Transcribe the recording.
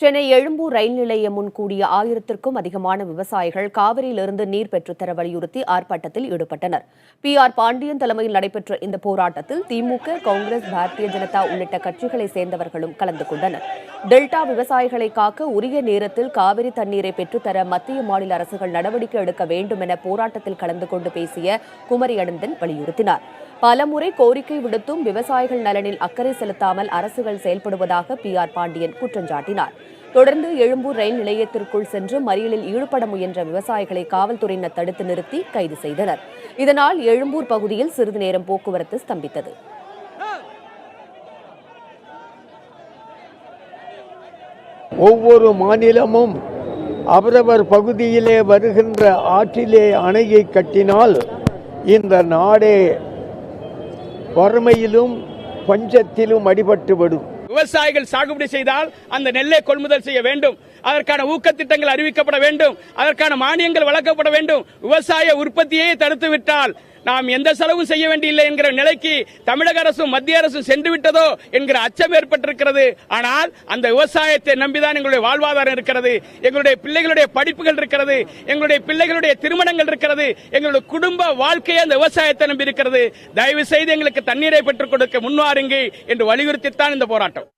சென்னை எழும்பூர் ரயில் நிலையம் முன் கூடிய 1000த்திற்கும் அதிகமான விவசாயிகள் காவிரியிலிருந்து நீர் பெற்றுத்தர வலியுறுத்தி ஆர்ப்பாட்டத்தில் ஈடுபட்டனர். PR பாண்டியன் தலைமையில் நடைபெற்ற இந்த போராட்டத்தில் திமுக, காங்கிரஸ், பாரதிய ஜனதா உள்ளிட்ட கட்சிகளைச் சேர்ந்தவர்களும் கலந்து கொண்டனர். டெல்டா விவசாயிகளை காக்க உரிய நேரத்தில் காவிரி தண்ணீரை பெற்றுத்தர மத்திய, மாநில அரசுகள் நடவடிக்கை எடுக்க வேண்டும் என போராட்டத்தில் கலந்து கொண்டு பேசிய குமரி அனந்தன் வலியுறுத்தினார். பலமுறை கோரிக்கை விடுத்தும் விவசாயிகள் நலனில் அக்கறை செலுத்தாமல் அரசுகள் செயல்படுவதாக PR பாண்டியன் குற்றம் சாட்டினார். தொடர்ந்து எழும்பூர் ரயில் நிலையத்திற்குள் சென்று மறியலில் ஈடுபட முயன்ற விவசாயிகளை காவல்துறையினர் தடுத்து நிறுத்தி கைது செய்தனர். இதனால் எழும்பூர் பகுதியில் சிறிது நேரம் போக்குவரத்து ஸ்தம்பித்தது. ஒவ்வொரு மாநிலமும் அவரவர் பகுதியிலே வருகின்ற ஆற்றிலே அணையை கட்டினால் இந்த நாடே வறுமையிலும் பஞ்சத்திலும் அடிபட்டுவிடும். விவசாயிகள் சாகுபடி செய்தால் அந்த நெல்லை கொள்முதல் செய்ய வேண்டும். அதற்கான ஊக்கத்திட்டங்கள் அறிவிக்கப்பட வேண்டும். அதற்கான மானியங்கள் வழங்கப்பட வேண்டும். விவசாய உற்பத்தியை தடுத்துவிட்டால் நாம் எந்த செலவும் செய்ய வேண்டியில்லை என்கிற நிலைக்கு தமிழக அரசும் மத்திய அரசும் சென்று விட்டதோ என்கிற அச்சம் ஏற்பட்டிருக்கிறது. ஆனால் அந்த விவசாயத்தை நம்பிதான் எங்களுடைய வாழ்வாதாரம் இருக்கிறது, எங்களுடைய பிள்ளைகளுடைய படிப்புகள் இருக்கிறது, எங்களுடைய பிள்ளைகளுடைய திருமணங்கள் இருக்கிறது, எங்களுடைய குடும்ப வாழ்க்கையை அந்த விவசாயத்தை நம்பி இருக்கிறது. தயவு செய்து எங்களுக்கு தண்ணீரை பெற்றுக் கொடுக்க முன்வாருங்கள் என்று வலியுறுத்தித்தான் இந்த போராட்டம்.